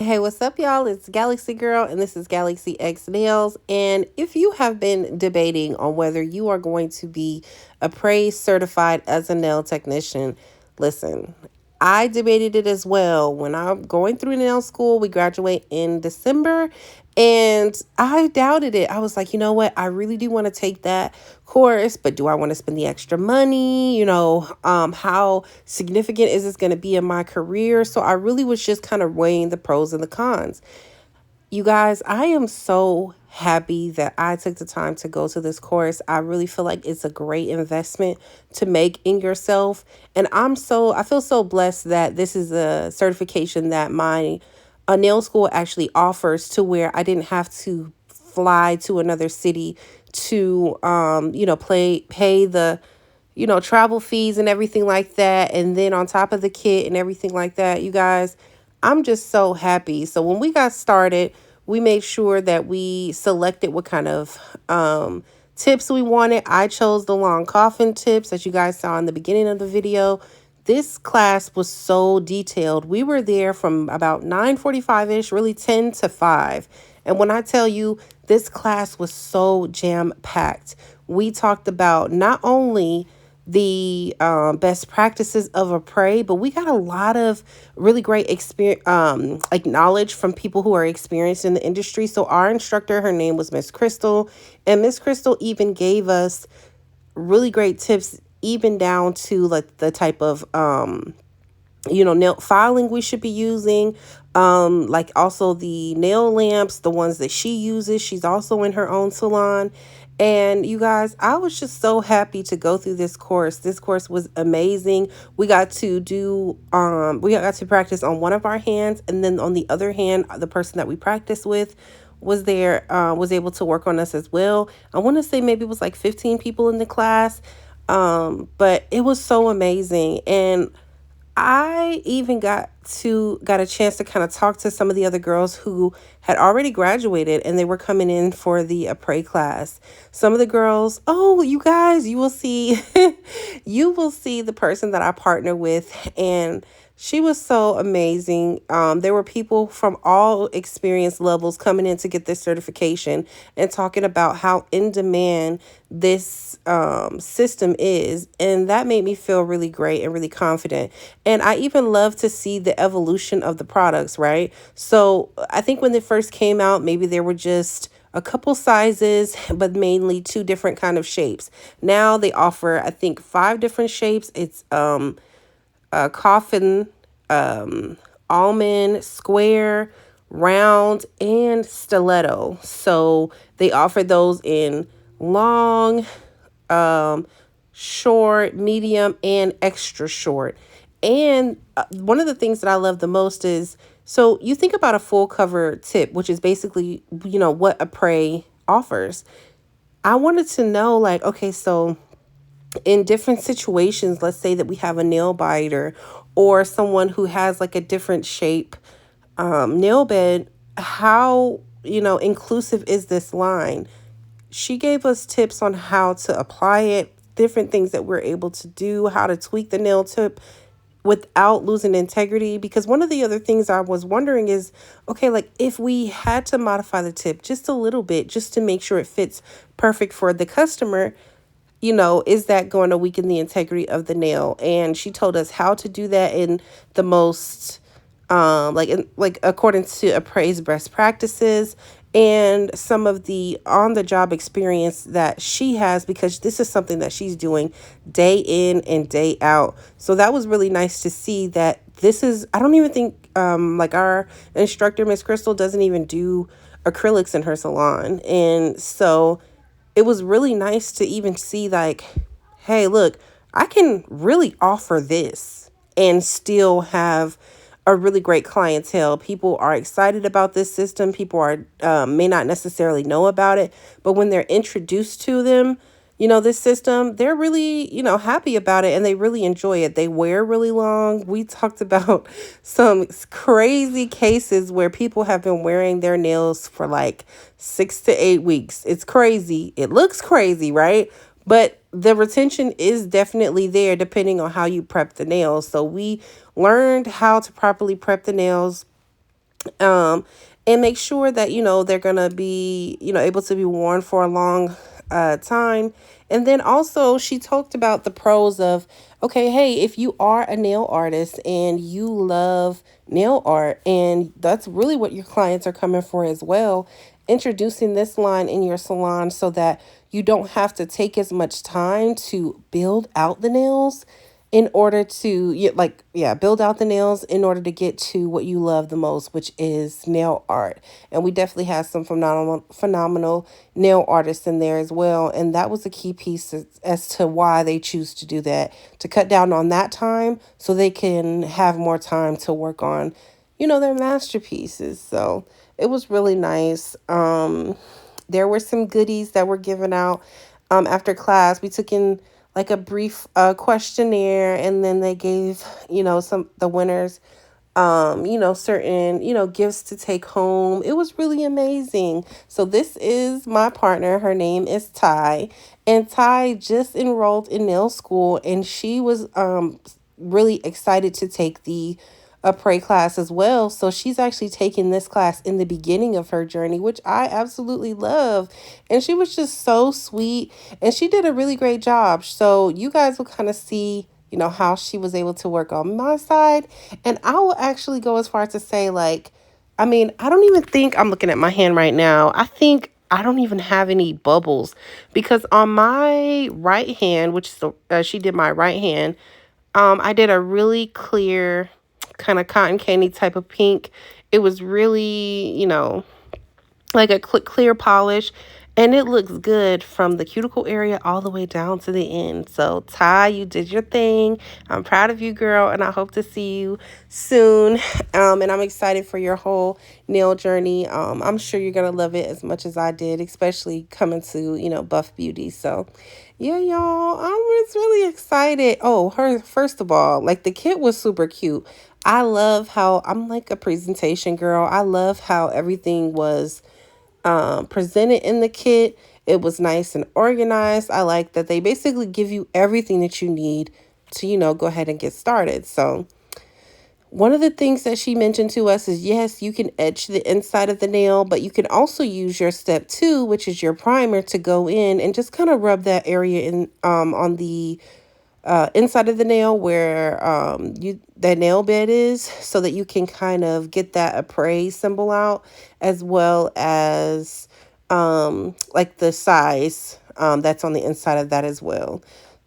Hey, what's up, y'all? It's Galaxy Girl, and this is Galaxy X Nails. And if you have been debating on whether you are going to be appraised certified as a nail technician, listen, I debated it as well. When I'm going through nail school, we graduate in December, and I doubted it. I was like, you know what? I really do want to take that course, but do I want to spend the extra money? How significant is this going to be in my career? So I really was just kind of weighing the pros and the cons. You guys, I am so happy that I took the time to go to this course. I really feel like it's a great investment to make in yourself. And I feel so blessed that this is a certification that my a nail school actually offers, to where I didn't have to fly to another city to pay the travel fees and everything like that. And then on top of the kit and everything like that, you guys, I'm just so happy. So when we got started, we made sure that we selected what kind of tips we wanted. I chose the long coffin tips that you guys saw in the beginning of the video. This class was so detailed. We were there from about 9:45-ish, really 10 to 5. And when I tell you, this class was so jam-packed. We talked about not only the best practices of a pray, but we got a lot of really great experience, knowledge from people who are experienced in the industry. So our instructor, her name was Miss Crystal, and Miss Crystal even gave us really great tips, even down to like the type of nail filing we should be using, like also the nail lamps, the ones that she uses. She's also in her own salon. And you guys, I was just so happy to go through this course. This course was amazing. We got to practice on one of our hands, and then on the other hand, the person that we practiced with was able to work on us as well. I want to say maybe it was like 15 people in the class. But it was so amazing. And I even got a chance to kind of talk to some of the other girls who had already graduated, and they were coming in for the Apres class. Some of the girls, oh, you guys, you will see you will see the person that I partner with, and she was so amazing. There were people from all experience levels coming in to get this certification and talking about how in demand this system is. And that made me feel really great and really confident. And I even love to see the evolution of the products, right? So I think when they first came out, maybe there were just a couple sizes, but mainly two different kind of shapes. Now they offer, I think, 5 different shapes. It's coffin, almond, square, round, and stiletto. So they offer those in long, short, medium, and extra short. And one of the things that I love the most is, so you think about a full cover tip, which is basically, what a prey offers. I wanted to know, like, okay, so in different situations, let's say that we have a nail biter or someone who has like a different shape nail bed, how, inclusive is this line? She gave us tips on how to apply it, different things that we're able to do, how to tweak the nail tip without losing integrity. Because one of the other things I was wondering is, okay, like if we had to modify the tip just a little bit, just to make sure it fits perfect for the customer, is that going to weaken the integrity of the nail? And she told us how to do that in the most, according to appraised best practices, and some of the on the job experience that she has, because this is something that she's doing day in and day out. So that was really nice to see that I don't even think, our instructor, Miss Crystal, doesn't even do acrylics in her salon. And so it was really nice to even see, like, hey, look, I can really offer this and still have a really great clientele. People are excited about this system. People may not necessarily know about it, but when they're introduced to them, this system, they're really, happy about it, and they really enjoy it. They wear really long. We talked about some crazy cases where people have been wearing their nails for like 6 to 8 weeks. It's crazy. It looks crazy, right? But the retention is definitely there depending on how you prep the nails. So we learned how to properly prep the nails. um, and make sure that they're gonna be able to be worn for a long time. And then also she talked about the pros of, okay, hey, if you are a nail artist and you love nail art and that's really what your clients are coming for as well, introducing this line in your salon so that you don't have to take as much time to build out the nails in order to build out the nails in order to get to what you love the most, which is nail art. And we definitely have some phenomenal nail artists in there as well, and that was a key piece as to why they choose to do that, to cut down on that time so they can have more time to work on their masterpieces. So it was really nice. There were some goodies that were given out after class. We took in like a brief questionnaire, and then they gave some the winners certain gifts to take home. It was really amazing. So this is my partner. Her name is Ty, and Ty just enrolled in nail school, and she was really excited to take the a pray class as well. So she's actually taking this class in the beginning of her journey, which I absolutely love. And she was just so sweet, and she did a really great job. So you guys will kind of see, how she was able to work on my side. And I will actually go as far as to say, like, I mean, I don't even think I'm looking at my hand right now. I think I don't even have any bubbles because on my right hand, which is she did my right hand, I did a really clear kind of cotton candy type of pink. It was really, like a clear polish, and it looks good from the cuticle area all the way down to the end. So Ty, you did your thing. I'm proud of you, girl, and I hope to see you soon. And I'm excited for your whole nail journey. I'm sure you're gonna love it as much as I did, especially coming to Buff Beauty. So yeah, y'all, I was really excited. Oh, her first of all, like the kit was super cute. I love how I'm like a presentation girl. I love how everything was presented in the kit. It was nice and organized. I like that they basically give you everything that you need to, go ahead and get started. So one of the things that she mentioned to us is, yes, you can etch the inside of the nail, but you can also use your step 2, which is your primer, to go in and just kind of rub that area in on the inside of the nail where you that nail bed is, so that you can kind of get that appraise symbol out, as well as like the size that's on the inside of that as well.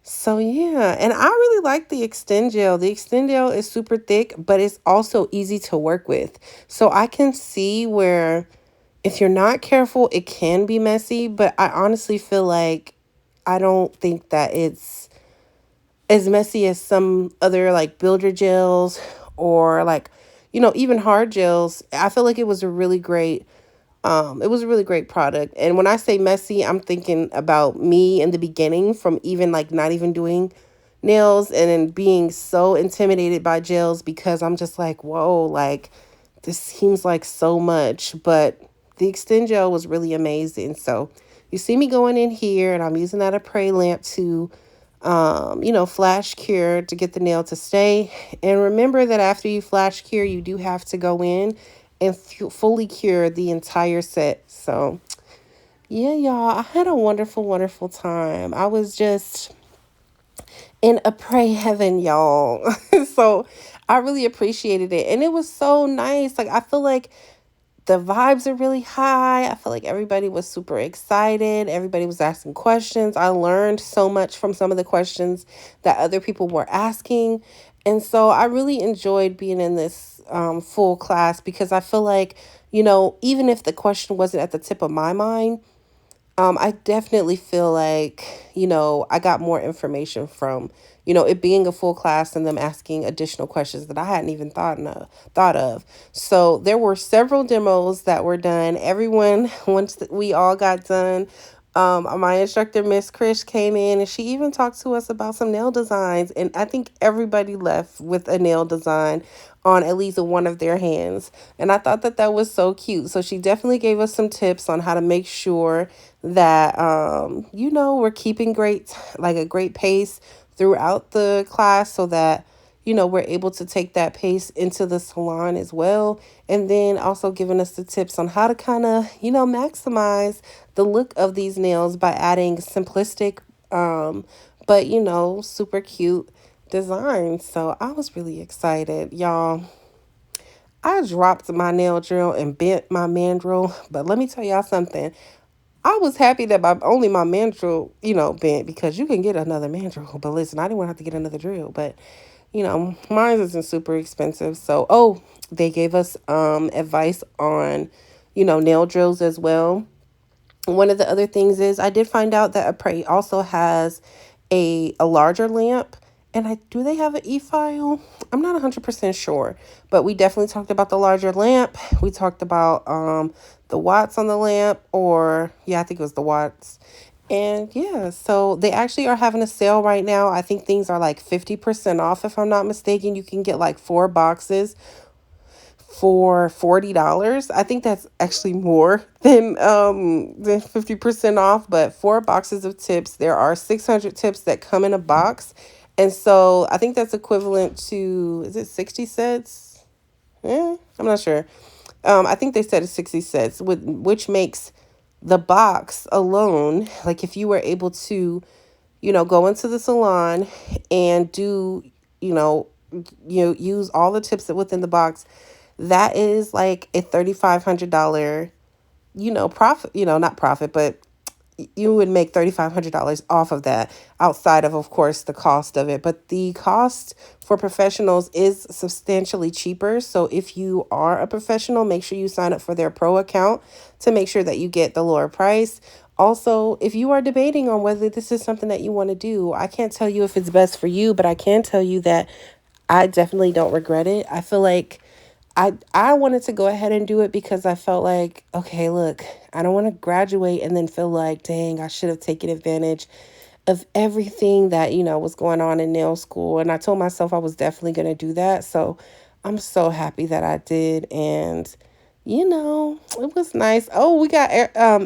So yeah, and I really like the extend gel. The extend gel is super thick, but it's also easy to work with. So I can see where if you're not careful, it can be messy, but I honestly feel like I don't think that it's as messy as some other like builder gels or like even hard gels. I feel like it was a really great product. And when I say messy, I'm thinking about me in the beginning, from even like not even doing nails and then being so intimidated by gels, because I'm just like, whoa, like this seems like so much. But the extend gel was really amazing. So you see me going in here, and I'm using that Apres lamp to flash cure to get the nail to stay. And remember that after you flash cure, you do have to go in and fully cure the entire set. So yeah, y'all, I had a wonderful, wonderful time. I was just in a pray heaven, y'all. So I really appreciated it. And it was so nice. Like, I feel like the vibes are really high. I feel like everybody was super excited. Everybody was asking questions. I learned so much from some of the questions that other people were asking. And so I really enjoyed being in this full class, because I feel like, even if the question wasn't at the tip of my mind, I definitely feel like, I got more information from, it being a full class and them asking additional questions that I hadn't even thought of. So there were several demos that were done. Everyone, once we all got done, my instructor, Miss Krish, came in and she even talked to us about some nail designs. And I think everybody left with a nail design on at least one of their hands. And I thought that that was so cute. So she definitely gave us some tips on how to make sure that, we're keeping like a great pace throughout the class, so that, we're able to take that pace into the salon as well. And then also giving us the tips on how to kind of, maximize the look of these nails by adding simplistic, but, super cute designs. So I was really excited, y'all. I dropped my nail drill and bent my mandrel, but let me tell y'all something. I was happy that my mandrel, bent, because you can get another mandrel. But listen, I didn't want to have to get another drill. But mine isn't super expensive. So, they gave us advice on, nail drills as well. One of the other things is I did find out that Apres also has a larger lamp. And do they have an e-file? I'm not 100% sure, but we definitely talked about the larger lamp. We talked about the watts on the lamp, or yeah, I think it was the watts. And yeah, so they actually are having a sale right now. I think things are like 50% off, if I'm not mistaken. You can get like 4 boxes for $40. I think that's actually more than 50% off, but 4 boxes of tips. There are 600 tips that come in a box. And so I think that's equivalent to, is it 60 sets? I'm not sure. I think they said it's 60 sets, which makes the box alone, like if you were able to, go into the salon and do, you know, use all the tips that within the box, that is like a $3,500, profit, not profit, but you would make $3,500 off of that, outside of course the cost of it. But the cost for professionals is substantially cheaper. So if you are a professional, make sure you sign up for their pro account to make sure that you get the lower price. Also, if you are debating on whether this is something that you want to do, I can't tell you if it's best for you, but I can tell you that I definitely don't regret it. I feel like I wanted to go ahead and do it because I felt like, okay, look, I don't want to graduate and then feel like, dang, I should have taken advantage of everything that, was going on in nail school. And I told myself I was definitely going to do that. So I'm so happy that I did. And, it was nice. Oh, we got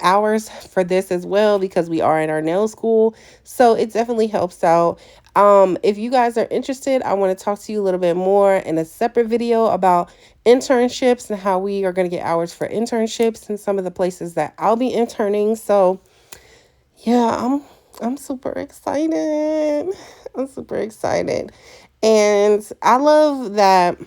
hours for this as well because we are in our nail school. So it definitely helps out. If you guys are interested, I want to talk to you a little bit more in a separate video about internships and how we are going to get hours for internships and some of the places that I'll be interning. So yeah, I'm super excited. I'm super excited. And I love that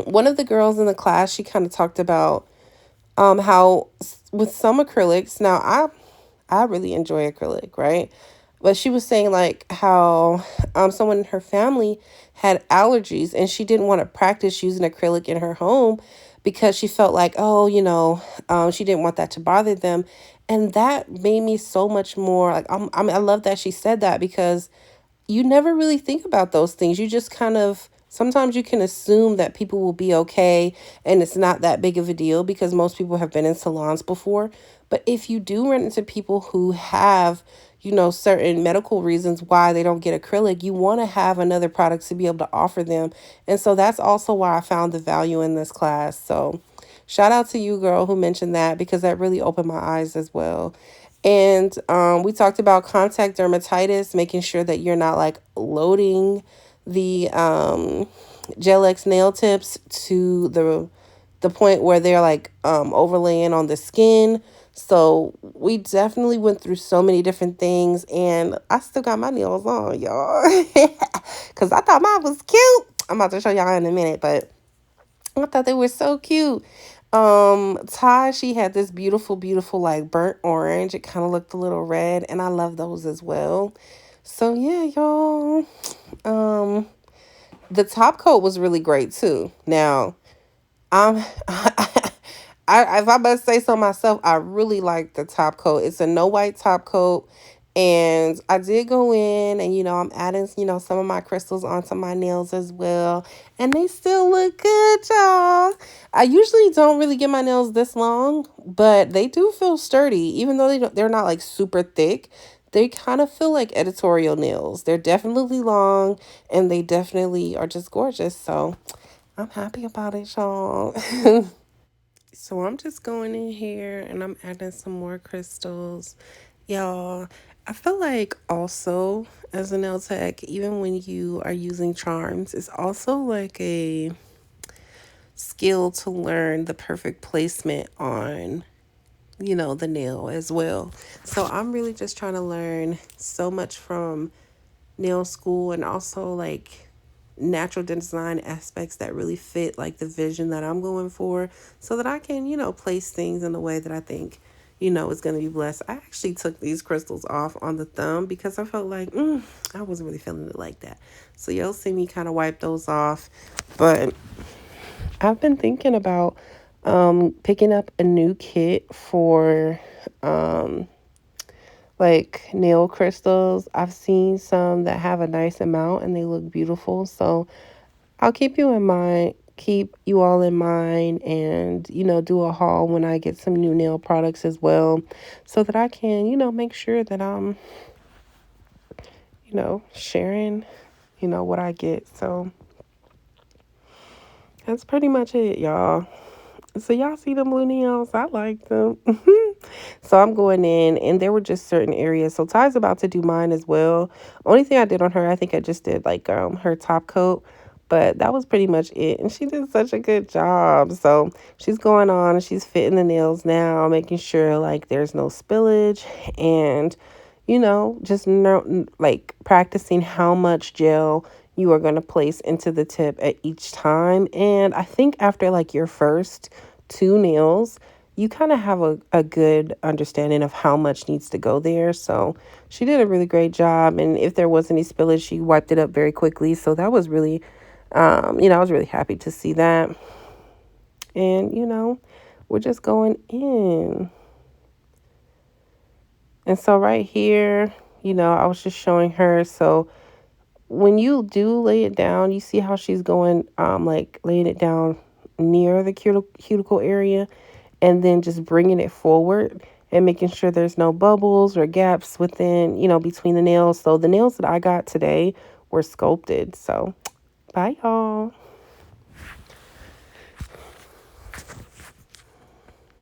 one of the girls in the class, she kind of talked about how with some acrylics, now I really enjoy acrylic, right? But she was saying like how someone in her family had allergies and she didn't want to practice using acrylic in her home because she felt like, oh, she didn't want that to bother them. And that made me so much more like, I love that she said that, because you never really think about those things. You just kind of, sometimes you can assume that people will be okay and it's not that big of a deal because most people have been in salons before. But if you do run into people who have, certain medical reasons why they don't get acrylic, you want to have another product to be able to offer them. And so that's also why I found the value in this class. So shout out to you, girl, who mentioned that, because that really opened my eyes as well. And we talked about contact dermatitis, making sure that you're not like loading the Gel X nail tips to the point where they're like overlaying on the skin. So we definitely went through so many different things, and I still got my nails on, y'all, because I thought mine was cute. I'm about to show y'all in a minute, but I thought they were so cute. Ty, she had this beautiful, beautiful like burnt orange. It kind of looked a little red, and I love those as well. So yeah, y'all. The top coat was really great too. Now, I'm if I must say so myself, I really like the top coat. It's a no white top coat. And I did go in and, I'm adding, some of my crystals onto my nails as well. And they still look good, y'all. I usually don't really get my nails this long, but they do feel sturdy. Even though they're not like super thick, they kind of feel like editorial nails. They're definitely long and they definitely are just gorgeous. So I'm happy about it, y'all. So I'm just going in here and I'm adding some more crystals, y'all. I feel like also as a nail tech, even when you are using charms, it's also like a skill to learn the perfect placement on, the nail as well. So I'm really just trying to learn so much from nail school, and also like natural design aspects that really fit like the vision that I'm going for, so that I can, place things in the way that I think, is going to be blessed. I actually took these crystals off on the thumb because I felt like I wasn't really feeling it like that. So you'll see me kind of wipe those off. But I've been thinking about picking up a new kit for like nail crystals. I've seen some that have a nice amount and they look beautiful. So I'll keep you in mind, keep you all in mind, and, do a haul when I get some new nail products as well, so that I can, make sure that I'm, sharing, what I get. So that's pretty much it, y'all. So y'all see them blue nails? I like them. So I'm going in, and there were just certain areas. So Ty's about to do mine as well. Only thing I did on her, I think I just did like her top coat, but that was pretty much it. And she did such a good job. So she's going on and she's fitting the nails now, making sure like there's no spillage, and just like practicing how much gel you are going to place into the tip at each time. And I think after like your first two nails, you kind of have a good understanding of how much needs to go there. So she did a really great job. And if there was any spillage, she wiped it up very quickly. So that was really, I was really happy to see that. And, we're just going in. And so right here, I was just showing her. So when you do lay it down, you see how she's going, like laying it down near the cuticle area, and then just bringing it forward and making sure there's no bubbles or gaps within, between the nails. So the nails that I got today were sculpted. So bye, y'all.